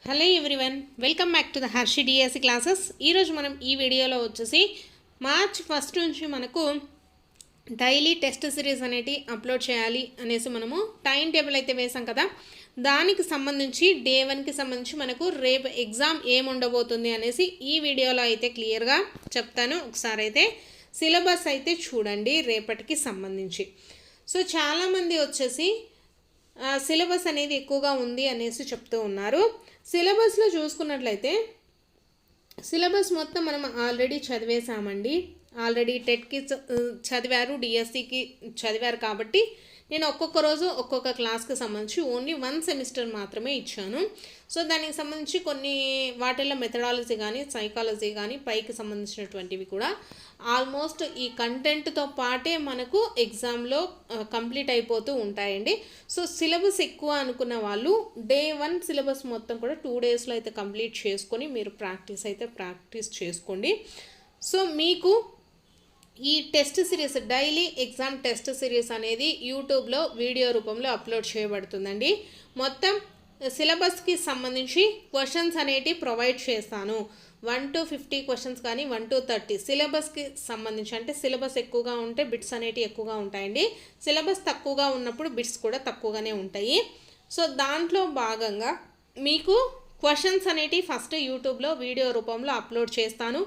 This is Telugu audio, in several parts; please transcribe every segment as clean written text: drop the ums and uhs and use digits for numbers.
Hello everyone, welcome back to the Harshi DSC classes. ఈరోజు మనం ఈ వీడియోలో వచ్చేసి మార్చ్ 1 నుంచి మనకు డైలీ టెస్ట్ సిరీస్ అనేటి అప్లోడ్ చేయాలి అనేసి మనము టైం టేబుల్ అయితే వేసాం కదా. దానికి సంబంధించి డే 1కి సంబంధించి మనకు రేపు ఎగ్జామ్ ఏముండబోతుంది అనేసి ఈ వీడియోలో అయితే క్లియర్గా చెప్తాను. ఒకసారి అయితే సిలబస్ అయితే చూడండి రేపటికి సంబంధించి. సో చాలామంది వచ్చేసి సిలబస్ అనేది ఎక్కువగా ఉంది అనేసి చెప్తూ ఉన్నారు. సిలబస్లో చూసుకున్నట్లయితే సిలబస్ మొత్తం మనం ఆల్రెడీ చదివేసామండి. ఆల్రెడీ టెట్కి చదివారు, డిఎస్సికి చదివారు కాబట్టి నేను ఒక్కొక్క రోజు ఒక్కొక్క క్లాస్కి సంబంధించి ఓన్లీ 1 సెమిస్టర్ మాత్రమే ఇచ్చాను. సో దానికి సంబంధించి కొన్ని వాటిల్లో మెథడాలజీ కానీ సైకాలజీ కానీ పైకి సంబంధించినటువంటివి కూడా ఆల్మోస్ట్ ఈ కంటెంట్తో పాటే మనకు ఎగ్జామ్లో కంప్లీట్ అయిపోతూ ఉంటాయండి. సో సిలబస్ ఎక్కువ అనుకున్న వాళ్ళు డే 1 సిలబస్ మొత్తం కూడా 2 డేస్లో అయితే కంప్లీట్ చేసుకొని మీరు ప్రాక్టీస్ చేసుకోండి. సో మీకు ఈ test series daily exam test series అనేది యూట్యూబ్లో వీడియో రూపంలో అప్లోడ్ చేయబడుతుందండి. మొత్తం సిలబస్కి సంబంధించి క్వశ్చన్స్ అనేటివి ప్రొవైడ్ చేస్తాను. 1 to 50 క్వశ్చన్స్ కానీ 1 to 30 సిలబస్కి సంబంధించి. అంటే సిలబస్ ఎక్కువగా ఉంటే బిట్స్ అనేటివి ఎక్కువగా ఉంటాయండి. సిలబస్ తక్కువగా ఉన్నప్పుడు బిట్స్ కూడా తక్కువగానే ఉంటాయి. సో దాంట్లో భాగంగా మీకు క్వశ్చన్స్ అనేటివి ఫస్ట్ యూట్యూబ్లో వీడియో రూపంలో అప్లోడ్ చేస్తాను.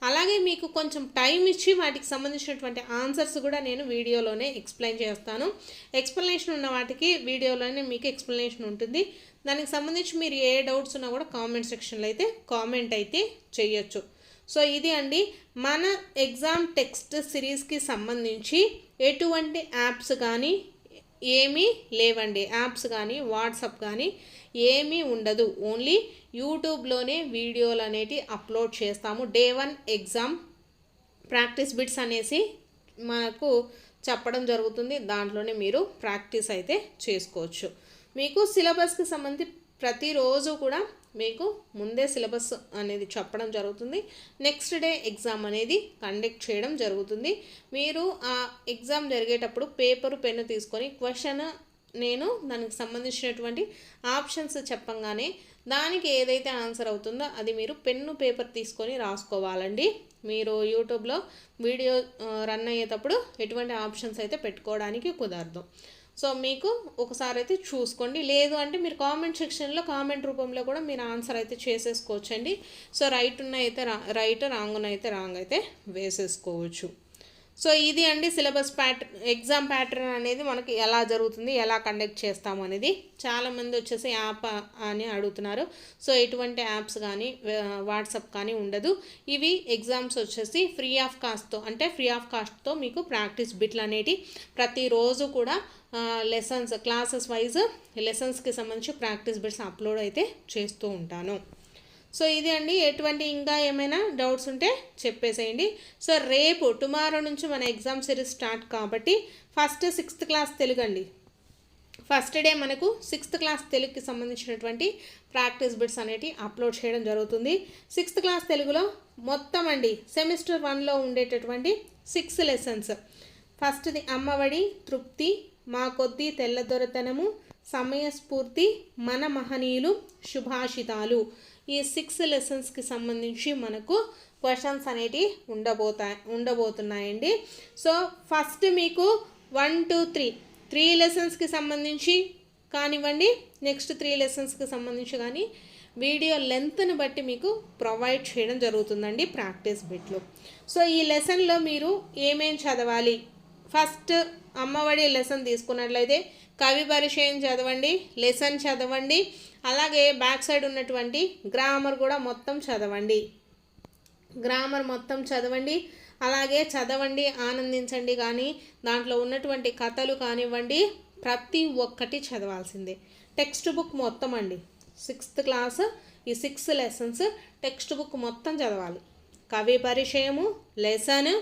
అలాగే మీకు కొంచెం టైం ఇచ్చి వాటికి సంబంధించినటువంటి ఆన్సర్స్ కూడా నేను వీడియోలోనే ఎక్స్ప్లెయిన్ చేస్తాను. ఎక్స్ప్లెనేషన్ ఉన్న వాటికి వీడియోలోనే మీకు ఎక్స్ప్లెనేషన్ ఉంటుంది. దానికి సంబంధించి మీరు ఏ డౌట్స్ ఉన్నా కూడా కామెంట్ సెక్షన్లో అయితే కామెంట్ అయితే చేయొచ్చు. సో ఇది అండి మన ఎగ్జామ్ టెక్స్ట్ సిరీస్కి సంబంధించి ఎటువంటి యాప్స్ కానీ ఏమీ లేవండి. యాప్స్ కానీ వాట్సాప్ కానీ ఏమీ ఉండదు. ఓన్లీ యూట్యూబ్లోనే వీడియోలు అనేవి అప్లోడ్ చేస్తాము. డే 1 ఎగ్జామ్ ప్రాక్టీస్ బిట్స్ అనేసి మనకు చెప్పడం జరుగుతుంది. దాంట్లోనే మీరు ప్రాక్టీస్ అయితే చేసుకోవచ్చు. మీకు సిలబస్కి సంబంధించి ప్రతిరోజు కూడా మీకు ముందే సిలబస్ అనేది చెప్పడం జరుగుతుంది. నెక్స్ట్ డే ఎగ్జామ్ అనేది కండక్ట్ చేయడం జరుగుతుంది. మీరు ఆ ఎగ్జామ్ జరిగేటప్పుడు పేపరు పెన్ను తీసుకొని క్వశ్చన్ నేను దానికి సంబంధించినటువంటి ఆప్షన్స్ చెప్పంగానే దానికి ఏదైతే ఆన్సర్ అవుతుందో అది మీరు పెన్ను పేపర్ తీసుకొని రాసుకోవాలండి. మీరు యూట్యూబ్లో వీడియో రన్ అయ్యేటప్పుడు ఎటువంటి ఆప్షన్స్ అయితే పెట్టుకోవడానికి కుదరదు. సో మీకు ఒకసారి అయితే చూసుకోండి. లేదు అంటే మీరు కామెంట్ సెక్షన్లో కామెంట్ రూపంలో కూడా మీరు ఆన్సర్ అయితే చేసేసుకోవచ్చండి. సో రైట్ ఉన్న అయితే రైట్, రాంగ్ ఉన్న అయితే రాంగ్ అయితే వేసేసుకోవచ్చు. సో ఇది అండి సిలబస్ ఎగ్జామ్ ప్యాటర్న్ అనేది మనకి ఎలా జరుగుతుంది, ఎలా కండక్ట్ చేస్తాము అనేది. చాలామంది వచ్చేసి యాప్ అని అడుగుతున్నారు. సో ఎటువంటి యాప్స్ కానీ వాట్సాప్ కానీ ఉండదు. ఇవి ఎగ్జామ్స్ వచ్చేసి ఫ్రీ ఆఫ్ కాస్ట్తో మీకు ప్రాక్టీస్ బిట్లు అనేవి ప్రతిరోజు కూడా లెసన్స్ క్లాసెస్ వైజ్ లెసన్స్కి సంబంధించి ప్రాక్టీస్ బిట్స్ అప్లోడ్ అయితే చేస్తూ ఉంటాను. సో ఇది అండి. ఎటువంటి ఇంకా ఏమైనా డౌట్స్ ఉంటే చెప్పేసేయండి. సో రేపు టుమారో నుంచి మన ఎగ్జామ్ సిరీస్ స్టార్ట్ కాబట్టి ఫస్ట్ 6th క్లాస్ తెలుగు అండి. ఫస్ట్ డే మనకు 6th క్లాస్ తెలుగుకి సంబంధించినటువంటి ప్రాక్టీస్ బిట్స్ అనేవి అప్లోడ్ చేయడం జరుగుతుంది. 6th క్లాస్ తెలుగులో మొత్తం అండి సెమిస్టర్ 1లో ఉండేటటువంటి 6 లెసన్స్. ఫస్ట్ది అమ్మఒడి, తృప్తి, మా కొద్ది తెల్లదొరతనము, సమయస్ఫూర్తి, మన మహనీయులు, శుభాషితాలు. ఈ 6 లెసన్స్కి సంబంధించి మనకు క్వశ్చన్స్ అనేటివి ఉండబోతున్నాయండి. సో ఫస్ట్ మీకు 1 to 3 లెసన్స్కి సంబంధించి కానివ్వండి, నెక్స్ట్ 3 లెసన్స్కి సంబంధించి కానీ వీడియో లెంత్ని బట్టి మీకు ప్రొవైడ్ చేయడం జరుగుతుందండి ప్రాక్టీస్ బిట్లు. సో ఈ లెసన్లో మీరు ఏమేం చదవాలి? ఫస్ట్ అమ్మఒడి లెసన్ తీసుకున్నట్లయితే కవి పరిచయం చదవండి, లెసన్ చదవండి, అలాగే బ్యాక్ సైడ్ ఉన్నటువంటి గ్రామర్ కూడా మొత్తం చదవండి. అలాగే చదవండి, ఆనందించండి. కానీ దాంట్లో ఉన్నటువంటి కథలు కానివ్వండి ప్రతి ఒక్కటి చదవాల్సిందే. టెక్స్ట్ బుక్ మొత్తం అండి 6th క్లాస్ ఈ 6 లెసన్స్ టెక్స్ట్ బుక్ మొత్తం చదవాలి. కవి పరిచయము, లెసన్,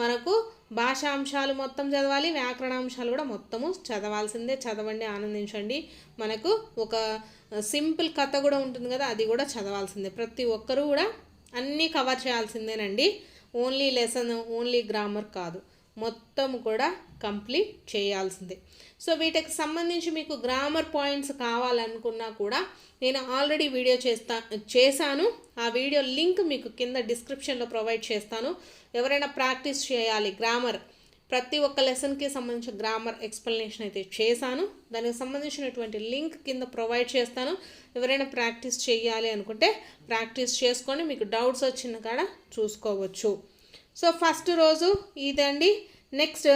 మనకు భాషాంశాలు మొత్తం చదవాలి, వ్యాకరణాంశాలు కూడా మొత్తము చదవాల్సిందే. చదవండి, ఆనందించండి. మనకు ఒక సింపుల్ కథ కూడా ఉంటుంది కదా, అది కూడా చదవాల్సిందే. ప్రతి ఒక్కరూ కూడా అన్నీ కవర్ చేయాల్సిందేనండి. ఓన్లీ లెసన్, ఓన్లీ గ్రామర్ కాదు, మొత్తం కూడా కంప్లీట్ చేయాల్సిందే. సో వీటికి సంబంధించి మీకు గ్రామర్ పాయింట్స్ కావాలనుకున్నా కూడా నేను ఆల్రెడీ వీడియో చేశాను. ఆ వీడియో లింక్ మీకు కింద డిస్క్రిప్షన్లో ప్రొవైడ్ చేస్తాను. ఎవరైనా ప్రాక్టీస్ చేయాలి గ్రామర్, ప్రతి ఒక్క లెసన్కి సంబంధించిన గ్రామర్ ఎక్స్ప్లెనేషన్ అయితే చేశాను. దానికి సంబంధించినటువంటి లింక్ కింద ప్రొవైడ్ చేస్తాను. ఎవరైనా ప్రాక్టీస్ చేయాలి అనుకుంటే ప్రాక్టీస్ చేసుకొని మీకు డౌట్స్ వచ్చిన కాడ చూసుకోవచ్చు. సో ఫస్ట్ రోజు ఇదండి. నెక్స్ట్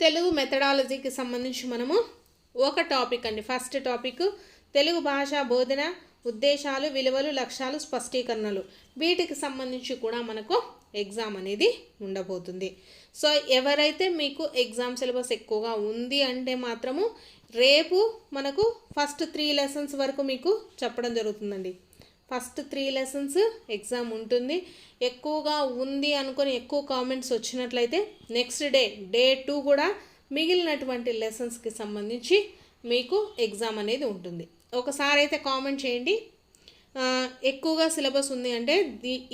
తెలుగు మెథడాలజీకి సంబంధించి మనము ఒక టాపిక్ అండి. ఫస్ట్ టాపిక్ తెలుగు భాషా బోధన ఉద్దేశాలు, విలువలు, లక్ష్యాలు, స్పష్టీకరణలు. వీటికి సంబంధించి కూడా మనకు ఎగ్జామ్ అనేది ఉండబోతుంది. సో ఎవరైతే మీకు ఎగ్జామ్ సిలబస్ ఎక్కువగా ఉంది అంటే మాత్రము రేపు మనకు ఫస్ట్ 3 లెసన్స్ వరకు మీకు చెప్పడం జరుగుతుందండి. ఫస్ట్ 3 లెసన్స్ ఎగ్జామ్ ఉంటుంది. ఎక్కువగా ఉంది అనుకొని ఎక్కువ కామెంట్స్ వచ్చినట్లయితే నెక్స్ట్ డే 2 కూడా మిగిలినటువంటి లెసన్స్కి సంబంధించి మీకు ఎగ్జామ్ అనేది ఉంటుంది. ఒకసారి అయితే కామెంట్ చేయండి. ఎక్కువగా సిలబస్ ఉంది అంటే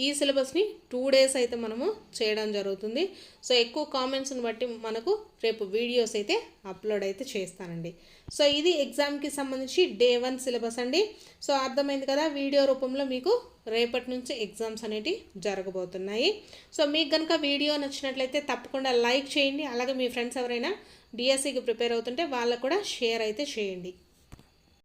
ఈ సిలబస్ని 2 డేస్ అయితే మనము చేయడం జరుగుతుంది. సో ఎక్కువ కామెంట్స్ని బట్టి మనకు రేపు వీడియోస్ అయితే అప్లోడ్ అయితే చేస్తానండి. సో ఇది ఎగ్జామ్కి సంబంధించి డే 1 సిలబస్ అండి. సో అర్థమైంది కదా, వీడియో రూపంలో మీకు రేపటి నుంచి ఎగ్జామ్స్ అనేవి జరగబోతున్నాయి. సో మీకు కనుక వీడియో నచ్చినట్లయితే తప్పకుండా లైక్ చేయండి. అలాగే మీ ఫ్రెండ్స్ ఎవరైనా డిఎస్సికి ప్రిపేర్ అవుతుంటే వాళ్ళకు కూడా షేర్ అయితే చేయండి.